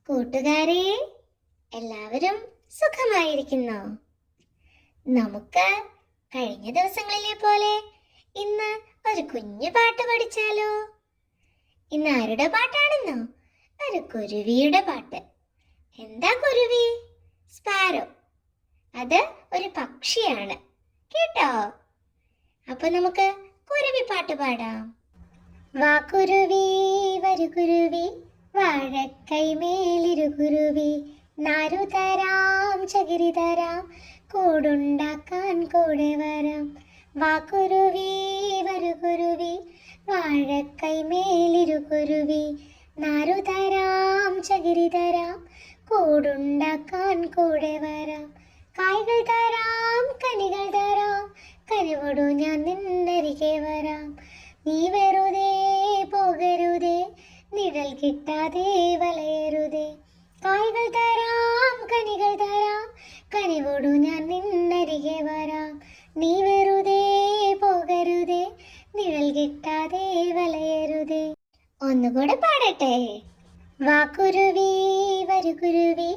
കൂട്ടുകാരെ, എല്ലാവരും സുഖമായിരിക്കുന്നോ? നമുക്ക് കഴിഞ്ഞ ദിവസങ്ങളിലെ പോലെ ഇന്ന് ഒരു കുഞ്ഞു പാട്ട് പഠിച്ചാലോ? ഇന്ന് ആരുടെ പാട്ടാണെന്നോ? ഒരു കുരുവിയുടെ പാട്ട്. എന്താ കുരുവി? സ്പാരോ. അത് ഒരു പക്ഷിയാണ് കേട്ടോ. അപ്പൊ നമുക്ക് കുരുവി പാട്ട് പാടാം. വാ കുരുവി വരു കുരുവി, വാഴക്കൈമേലിരു കുരുവി, നാരു തരാം ചകിരി തരാം, കൂടുണ്ടാക്കാൻ കൂടെ വരാം. വാ കുരുവി വരു കുരുവി, വാഴക്കൈമേലിരു കുരുവി, നാരു തരാം ചകിരി തരാം, കൂടുണ്ടാക്കാൻ കൂടെ വരാം. കായ്കൾ തരാം കനികൾ തരാം, കനിവോടു ഞാൻ നിന്നരികെ വരാം. നീ വെറുതെ പോകരുതേ, നിഴൽ കിട്ടാതെ വലയരുതേ. കായ്കൾ തരാം കനികൾ തരാം, കനിവോടു ഞാൻ നിന്നരികെ വരാം. നീ വെറുതെ പോകരുതേ, നിഴൽ കിട്ടാതെ വലയരുതേ. ഒന്നുകൂടെ പാടട്ടെ. വാ കുരുവി വരു കുരുവി,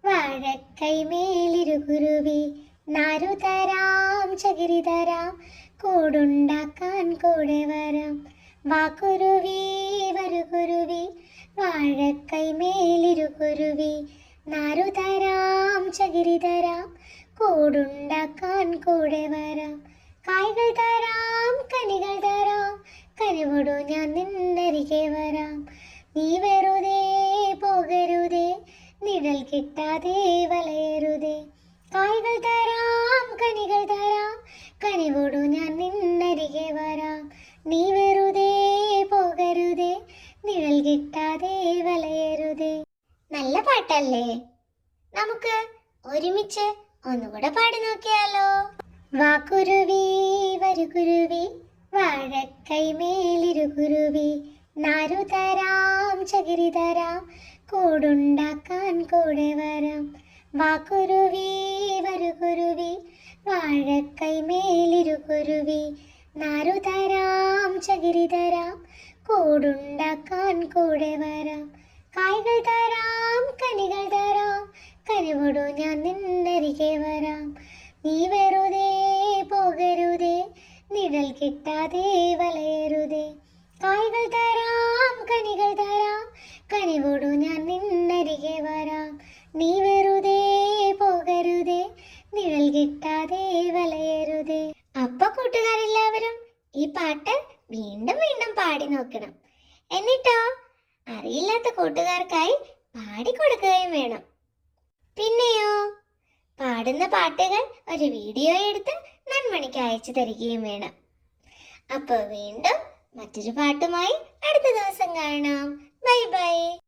വാഴക്കൈമേലിരു കുരുവി, നാരു തരാം ചകിരി തരാം, കൂടുണ്ടാക്കാൻ കൂടെ വരാം. വാ കുരുവി വരു കുരുവി, വാഴക്കൈമേലിരു കുരുവി, നാരു തരാം ചകിരി തരാം, കൂടുണ്ടാക്കാൻ കൂടെ വരാം. കായ്കൾ തരാം കനികൾ തരാം, കനിവോടു ഞാൻ നിന്നരികെ വരാം. നീ വെറുതെ പോകരുതേ, നിഴൽ കിട്ടാതെ വലയരുതേ. കായ്കൾ തരാം കനികൾ തരാം, കനിവോടു ഞാൻ നിന്നരികെ വരാം. നീ വെറുതെ പോകരുതേ, നിഴൽ കിട്ടാതെ വലയരുതേ. നല്ല പാട്ടല്ലേ? നമുക്ക് ഒരുമിച്ച് ഒന്നുകൂടെ പാടി നോക്കിയാലോ? വാ കുരുവി വരു കുരുവി, വാഴക്കൈമേലിരു കുരുവി, നാരു തരാം ചകിരി തരാം, കൂടുണ്ടാക്കാൻ കൂടെ വരാം. വാ കുരുവി വരു കുരുവി, വാഴക്കൈമേലിരു കുരുവി, നാരു തരാം ചകിരി തരാം, കൂടുണ്ടാക്കാൻ കൂടെ വരാം. കായ്കൾ തരാം കനികൾ തരാം, കനിവോടു ഞാൻ നിന്നരികെ വരാം. നീ വെറുതെ പോകരുതേ, നിഴൽ കിട്ടാതെ വലയരുതേ. കായ്കൾ തരാം കനികൾ തരാം, കനിവോടു ഞാൻ നിന്നരികെ വരാം. നീ വെറുതെ പോകരുതേ, നിഴൽ കിട്ടാതെ വലയരുതേ. അപ്പൊ കൂട്ടുകാരെല്ലാവരും ഈ പാട്ട് വീണ്ടും വീണ്ടും പാടി നോക്കണം. എന്നിട്ടോ അറിയില്ലാത്ത കൂട്ടുകാർക്കായി പാടിക്കൊടുക്കുകയും വേണം. പിന്നെയോ പാടുന്ന പാട്ടുകൾ ഒരു വീഡിയോ എടുത്ത് നന്മണിക്ക് അയച്ചു തരികയും വേണം. അപ്പോൾ വീണ്ടും മറ്റൊരു പാട്ടുമായി അടുത്ത ദിവസം കാണാം. Bye bye.